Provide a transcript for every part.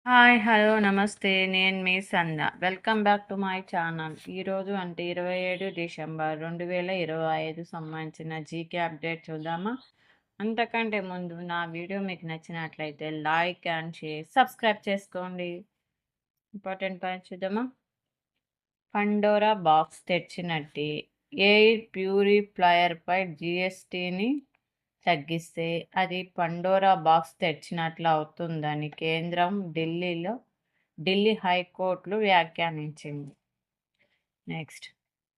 Hi! Hello! నమస్తే. నేను మీ Sandhya. Welcome back to my channel. ఈరోజు అంటే 27 డిసెంబర్ 2025 సంబంధించిన జీకే అప్డేట్ చూద్దామా? అంతకంటే ముందు నా వీడియో మీకు నచ్చినట్లయితే లైక్ అండ్ షేర్, సబ్స్క్రైబ్ చేసుకోండి. ఇంపార్టెంట్ పాయింట్స్ చూద్దామా? పండోరా బాక్స్ తెరిచినట్టే. ఎయిర్ ప్యూరిఫైయర్పై జీఎస్టీని తగ్గిస్తే అది పండోరా బాక్స్ తెరిచినట్లు అవుతుందని కేంద్రం ఢిల్లీ హైకోర్టులో వ్యాఖ్యానించింది. నెక్స్ట్,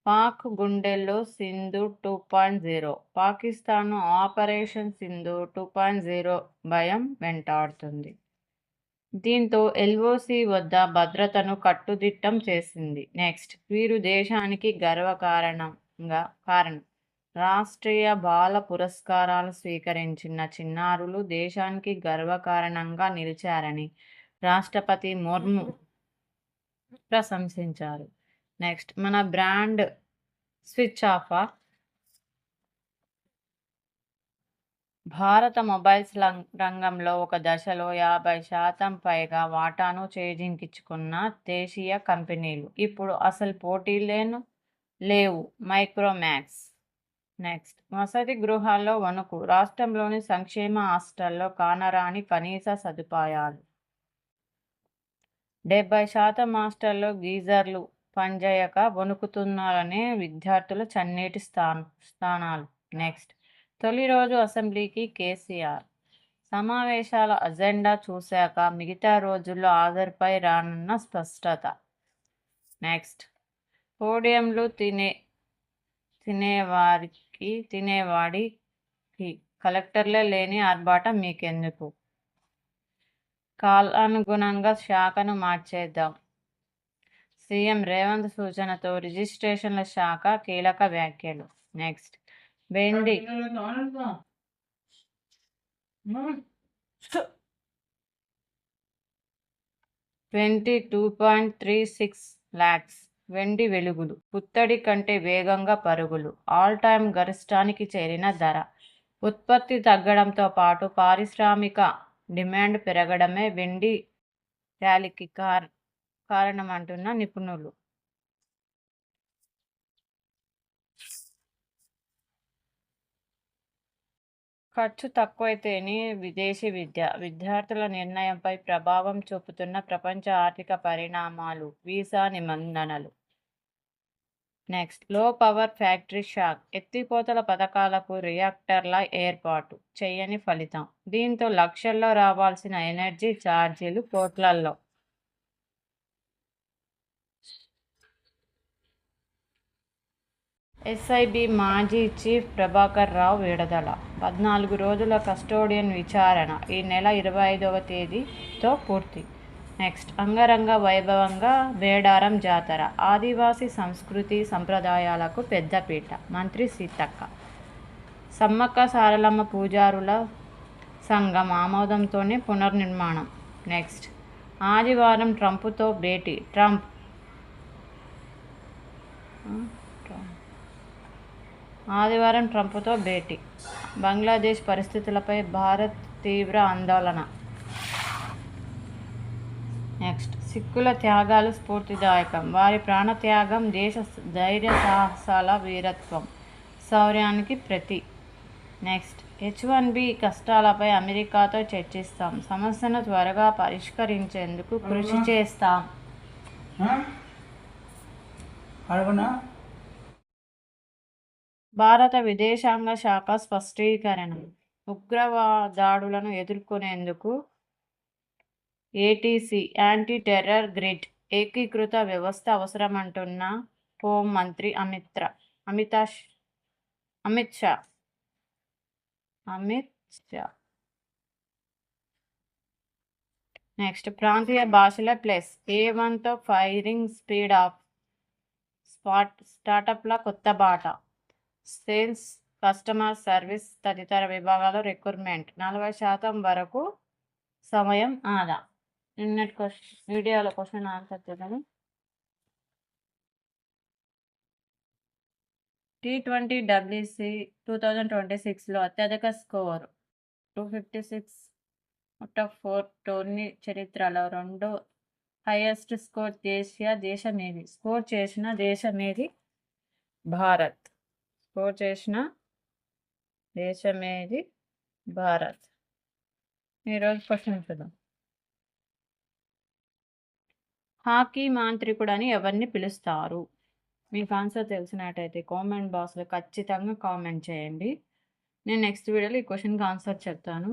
పాక్ గుండెల్లో సింధు 2.0. పాకిస్తాన్ ఆపరేషన్ సింధు 2.0 భయం వెంటాడుతుంది. దీంతో ఎల్ఓసి వద్ద భద్రతను కట్టుదిట్టం చేసింది. నెక్స్ట్, వీరు దేశానికి కారణం. రాష్ట్రీయ బాల పురస్కారాలు స్వీకరించిన చిన్నారులు దేశానికి గర్వకారణంగా నిలిచారని రాష్ట్రపతి ముర్ము ప్రశంసించారు. నెక్స్ట్, మన బ్రాండ్ స్విచ్ ఆఫ్. భారత మొబైల్స్ రంగంలో ఒక దశలో 50% పైగా వాటాను చేజిక్కించుకున్న దేశీయ కంపెనీలు ఇప్పుడు అసలు పోటీలేను లేవు. మైక్రోమాక్స్. నెక్స్ట్, వసతి గృహాల్లో వణుకు. రాష్ట్రంలోని సంక్షేమ హాస్టల్లో కానరాని కనీస సదుపాయాలు. 70% హాస్టల్లో గీజర్లు పనిచేయక వణుకుతున్నారనే విద్యార్థుల చన్నీటి స్థానాలు. నెక్స్ట్, తొలి రోజు అసెంబ్లీకి కేసీఆర్. సమావేశాల అజెండా చూశాక మిగతా రోజుల్లో హాజరుపై రానున్న స్పష్టత. నెక్స్ట్, పోడియంలు తినేవాడికి కలెక్టర్లే లేని ఆర్భాటం మీకెందుకు? కాలానుగుణంగా శాఖను మార్చేద్దాం. సీఎం రేవంత్ సూచనతో రిజిస్ట్రేషన్ల శాఖ కీలక వ్యాఖ్యలు. నెక్స్ట్, వెండి 22.36 lakhs. వెండి వెలుగులు. పుత్తడి కంటే వేగంగా పరుగులు. ఆల్ టైమ్ గరిష్టానికి చేరిన ధర. ఉత్పత్తి తగ్గడంతో పాటు పారిశ్రామిక డిమాండ్ పెరగడమే వెండి ర్యాలీకి కారణమంటున్న నిపుణులు. ఖర్చు తక్కువైతేనే విదేశీ విద్యార్థుల నిర్ణయంపై ప్రభావం చూపుతున్న ప్రపంచ ఆర్థిక పరిణామాలు. వీసా నిబంధనలు. నెక్స్ట్, లో పవర్ ఫ్యాక్టరీ షాక్. ఎత్తిపోతల పథకాలకు రియాక్టర్ల ఏర్పాటు చేయని ఫలితం. దీంతో లక్షల్లో రావాల్సిన ఎనర్జీ ఛార్జీలు కోట్లల్లో. ఎస్ఐబి మాజీ చీఫ్ ప్రభాకర్ రావు విడుదల. 14 రోజుల కస్టోడియన్ విచారణ ఈ నెల 25వ తేదీతో పూర్తి. నెక్స్ట్, అంగరంగ వైభవంగా మేడారం జాతర. ఆదివాసీ సంస్కృతి సంప్రదాయాలకు పెద్దపీట. మంత్రి సీతక్క. సమ్మక్క సారలమ్మ పూజారుల సంఘం ఆమోదంతోనే పునర్నిర్మాణం. నెక్స్ట్, ఆదివారం ట్రంప్తో భేటీ. ట్రంప్తో భేటీ. బంగ్లాదేశ్ పరిస్థితులపై భారత్ తీవ్ర ఆందోళన. నెక్స్ట్, సిక్కుల త్యాగాలు స్ఫూర్తిదాయకం. వారి ప్రాణత్యాగం దేశ ధైర్య సాహసాల వీరత్వం శౌర్యానికి ప్రతి. నెక్స్ట్, H1B కష్టాలపై అమెరికాతో చర్చిస్తాం. సమస్యను త్వరగా పరిష్కరించేందుకు కృషి చేస్తాం. భారత విదేశాంగ శాఖ స్పష్టీకరణ. ఉగ్రవాదాడులను ఎదుర్కొనేందుకు ఏటీసీ యాంటీ టెర్రర్ గ్రిడ్ ఏకీకృత వ్యవస్థ అవసరమంటున్న హోంమంత్రి అమిత్ షా. నెక్స్ట్, ప్రాంతీయ భాషల ప్లస్. A1తో ఫైరింగ్ స్పీడ్ ఆఫ్. స్టార్టప్ల కొత్త బాట. సేల్స్, కస్టమర్ సర్వీస్ తదితర విభాగాల్లో రిక్రూట్మెంట్ 40% వరకు సమయం ఆదా. నిన్నటి వీడియోలో క్వశ్చన్ ఆన్సర్ చేద్దాము. T20 WC 2026లో అత్యధిక స్కోర్ 256 అవుట్ ఆఫ్ 4 టోర్నీ చరిత్రలో రెండో హైయెస్ట్ స్కోర్ దేశమేది? స్కోర్ చేసిన దేశమేది? భారత్. స్కోర్ చేసిన దేశమేది? భారత్. ఈరోజు క్వశ్చన్ చూద్దాం. హాకీ మాంత్రికుడని ఎవరిని పిలుస్తారు? మీకు ఆన్సర్ తెలిసినట్టయితే కామెంట్ బాక్స్లో ఖచ్చితంగా కామెంట్ చేయండి. నేను నెక్స్ట్ వీడియోలో ఈ క్వశ్చన్కి ఆన్సర్ చెప్తాను.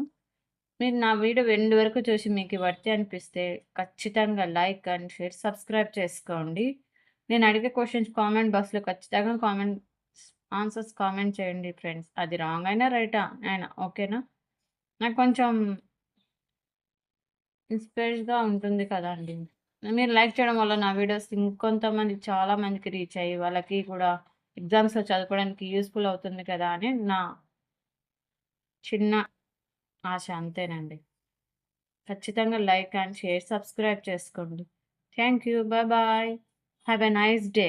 మీరు నా వీడియో ఎండ్ వరకు చూసి మీకు వర్తి అనిపిస్తే ఖచ్చితంగా లైక్ అండ్ షేర్ సబ్స్క్రైబ్ చేసుకోండి. నేను అడిగే క్వశ్చన్స్ కామెంట్ బాక్స్లో ఖచ్చితంగా ఆన్సర్స్ కామెంట్ చేయండి ఫ్రెండ్స్. అది రాంగ్ అయినా రైటా అయినా ఓకేనా? నాకు కొంచెం ఇన్స్పైర్స్గా ఉంటుంది కదండి. మీరు లైక్ చేయడం వల్ల నా వీడియోస్ ఇంకొంతమంది చాలా మందికి రీచ్ అయ్యి వాళ్ళకి కూడా ఎగ్జామ్స్లో చదువుకోవడానికి యూస్ఫుల్ అవుతుంది కదా అని నా చిన్న ఆశ అంతేనండి. ఖచ్చితంగా లైక్ అండ్ షేర్ సబ్స్క్రైబ్ చేసుకోండి. Thank you. Bye bye. Have a nice day.